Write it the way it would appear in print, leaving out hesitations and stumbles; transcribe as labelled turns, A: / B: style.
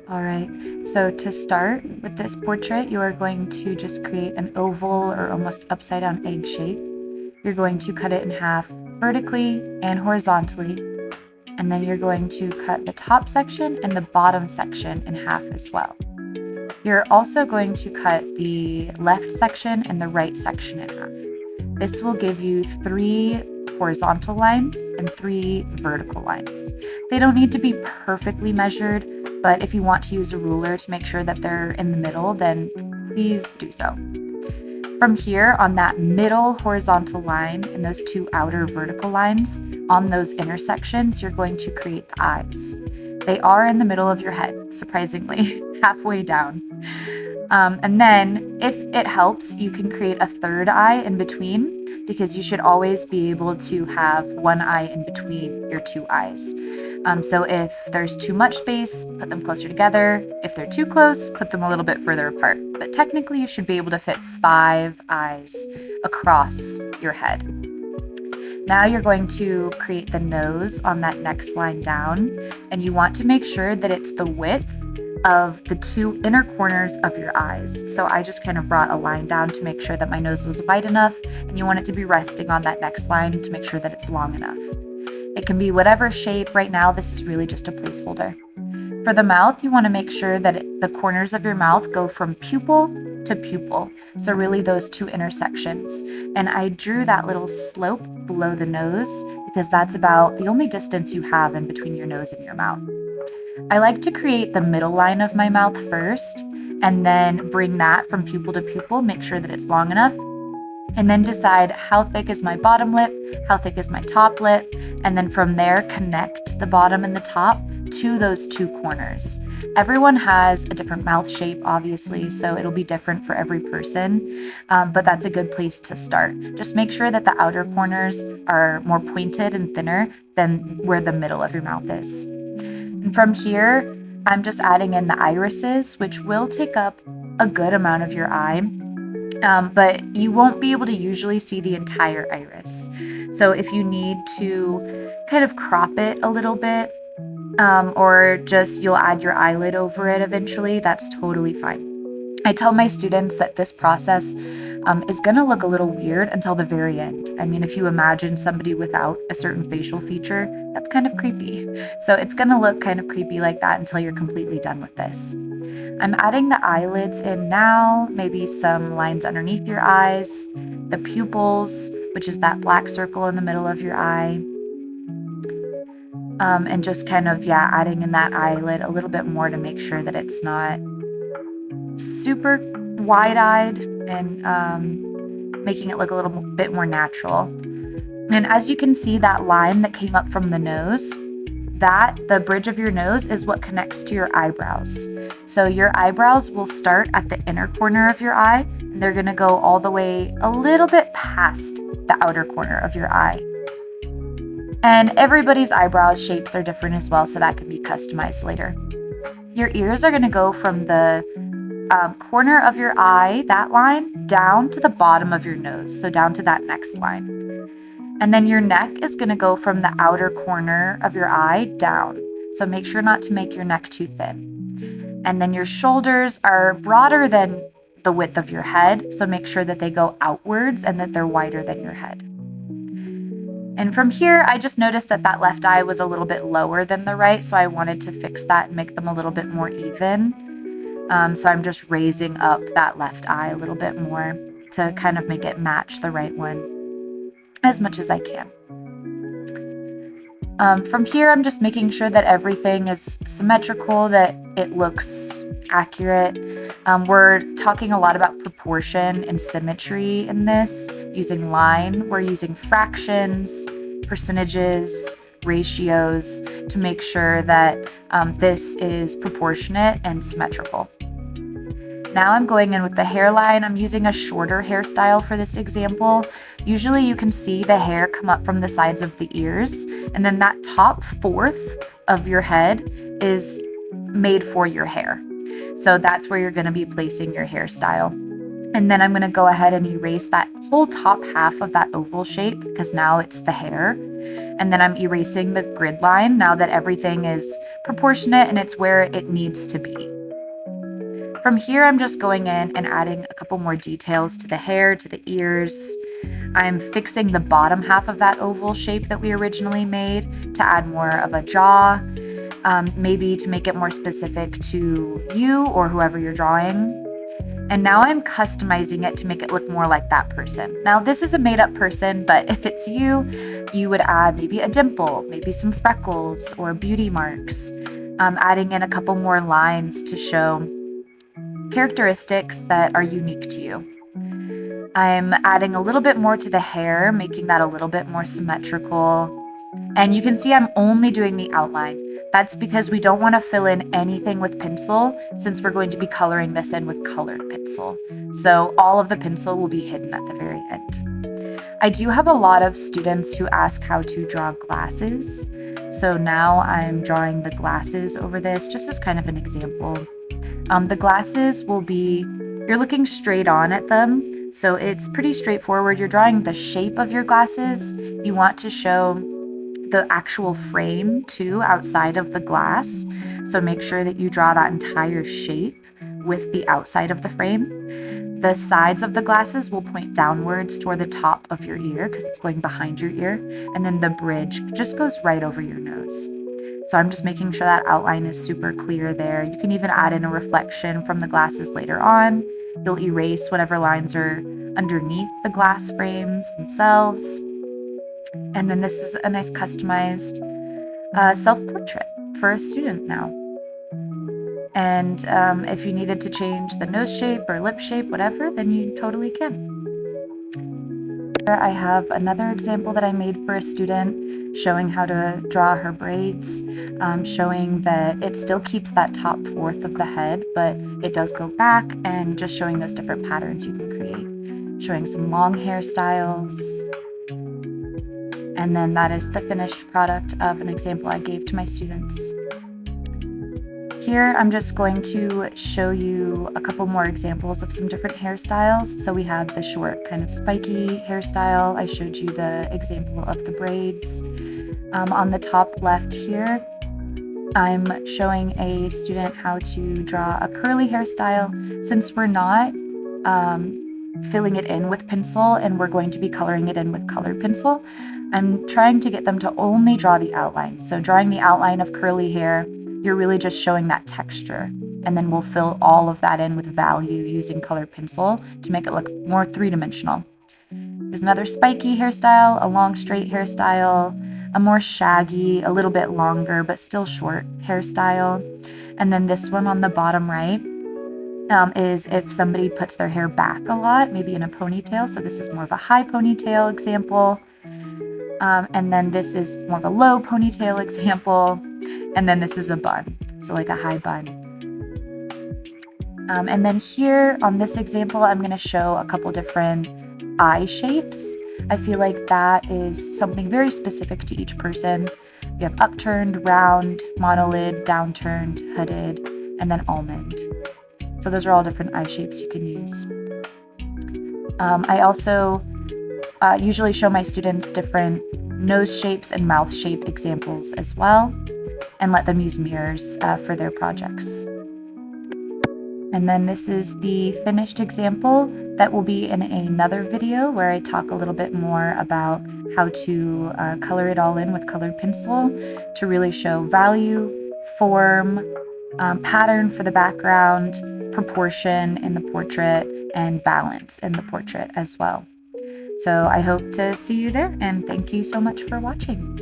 A: All right, so to start with this portrait, you are going to just create an oval or almost upside down egg shape. You're going to cut it in half vertically and horizontally, and then you're going to cut the top section and the bottom section in half as well. You're also going to cut the left section and the right section in half. This will give you 3 horizontal lines and 3 vertical lines. They don't need to be perfectly measured, but if you want to use a ruler to make sure that they're in the middle, then please do so. From here, on that middle horizontal line and those 2 outer vertical lines, on those intersections, you're going to create the eyes. They are in the middle of your head, surprisingly, halfway down. And then, if it helps, you can create a third eye in between, because you should always be able to have one eye in between your 2 eyes. So if there's too much space, put them closer together. If they're too close, put them a little bit further apart. But technically, you should be able to fit 5 eyes across your head. Now you're going to create the nose on that next line down, and you want to make sure that it's the width of the 2 inner corners of your eyes. So I just kind of brought a line down to make sure that my nose was wide enough, and you want it to be resting on that next line to make sure that it's long enough. It can be whatever shape. Right now, this is really just a placeholder. For the mouth, you want to make sure that the corners of your mouth go from pupil to pupil. So really those 2 intersections. And I drew that little slope below the nose because that's about the only distance you have in between your nose and your mouth. I like to create the middle line of my mouth first and then bring that from pupil to pupil, make sure that it's long enough, and then decide how thick is my bottom lip, how thick is my top lip, and then from there connect the bottom and the top to those 2 corners. Everyone has a different mouth shape, obviously, so it'll be different for every person, but that's a good place to start. Just make sure that the outer corners are more pointed and thinner than where the middle of your mouth is. And from here, I'm just adding in the irises, which will take up a good amount of your eye, but you won't be able to usually see the entire iris. So if you need to kind of crop it a little bit, or just you'll add your eyelid over it eventually, that's totally fine. I tell my students that this process is going to look a little weird until the very end. I mean, if you imagine somebody without a certain facial feature, that's kind of creepy. So it's going to look kind of creepy like that until you're completely done with this. I'm adding the eyelids in now, maybe some lines underneath your eyes, the pupils, which is that black circle in the middle of your eye, and just kind of, adding in that eyelid a little bit more to make sure that it's not super wide-eyed and making it look a little bit more natural. And as you can see, that line that came up from the nose, the bridge of your nose is what connects to your eyebrows. So your eyebrows will start at the inner corner of your eye, and they're going to go all the way a little bit past the outer corner of your eye. And everybody's eyebrow shapes are different as well, so that can be customized later. Your ears are going to go from the corner of your eye, that line, down to the bottom of your nose, so down to that next line. And then your neck is going to go from the outer corner of your eye down, so make sure not to make your neck too thin. And then your shoulders are broader than the width of your head, so make sure that they go outwards and that they're wider than your head. And from here, I just noticed that that left eye was a little bit lower than the right, so I wanted to fix that and make them a little bit more even. So I'm just raising up that left eye a little bit more to kind of make it match the right one as much as I can. From here, I'm just making sure that everything is symmetrical, that it looks accurate. We're talking a lot about proportion and symmetry in this, using line. We're using fractions, percentages, ratios to make sure that this is proportionate and symmetrical. Now I'm going in with the hairline. I'm using a shorter hairstyle for this example. Usually you can see the hair come up from the sides of the ears, and then that top fourth of your head is made for your hair. So that's where you're going to be placing your hairstyle. And then I'm going to go ahead and erase that whole top half of that oval shape because now it's the hair. And then I'm erasing the grid line now that everything is proportionate and it's where it needs to be. From here, I'm just going in and adding a couple more details to the hair, to the ears. I'm fixing the bottom half of that oval shape that we originally made to add more of a jaw, maybe to make it more specific to you or whoever you're drawing. And now I'm customizing it to make it look more like that person. Now, this is a made-up person, but if it's you, you would add maybe a dimple, maybe some freckles or beauty marks, adding in a couple more lines to show characteristics that are unique to you. I'm adding a little bit more to the hair, making that a little bit more symmetrical. And you can see I'm only doing the outline. That's because we don't want to fill in anything with pencil since we're going to be coloring this in with colored pencil. So all of the pencil will be hidden at the very end. I do have a lot of students who ask how to draw glasses. So now I'm drawing the glasses over this just as kind of an example. The glasses will be, you're looking straight on at them. So it's pretty straightforward. You're drawing the shape of your glasses. You want to show the actual frame too outside of the glass. So make sure that you draw that entire shape with the outside of the frame. The sides of the glasses will point downwards toward the top of your ear because it's going behind your ear. And then the bridge just goes right over your nose. So I'm just making sure that outline is super clear there. You can even add in a reflection from the glasses later on. You'll erase whatever lines are underneath the glass frames themselves. And then this is a nice customized self-portrait for a student now. And if you needed to change the nose shape or lip shape, whatever, then you totally can. Here I have another example that I made for a student showing how to draw her braids, showing that it still keeps that top fourth of the head, but it does go back, and just showing those different patterns you can create, showing some long hairstyles. And then that is the finished product of an example I gave to my students. Here, I'm just going to show you a couple more examples of some different hairstyles. So we have the short kind of spiky hairstyle. I showed you the example of the braids. On the top left here, I'm showing a student how to draw a curly hairstyle. Since we're not filling it in with pencil and we're going to be coloring it in with colored pencil, I'm trying to get them to only draw the outline. So drawing the outline of curly hair, you're really just showing that texture. And then we'll fill all of that in with value using colored pencil to make it look more three-dimensional. There's another spiky hairstyle, a long straight hairstyle, a more shaggy, a little bit longer but still short hairstyle. And then this one on the bottom right is if somebody puts their hair back a lot, maybe in a ponytail. So this is more of a high ponytail example. And then this is more of a low ponytail example. And then this is a bun, so like a high bun. And then here on this example, I'm going to show a couple different eye shapes. I feel like that is something very specific to each person. You have upturned, round, monolid, downturned, hooded, and then almond. So those are all different eye shapes you can use. I also usually show my students different nose shapes and mouth shape examples as well, and let them use mirrors for their projects. And then this is the finished example that will be in another video where I talk a little bit more about how to color it all in with colored pencil to really show value, form, pattern for the background, proportion in the portrait, and balance in the portrait as well. So I hope to see you there, and thank you so much for watching.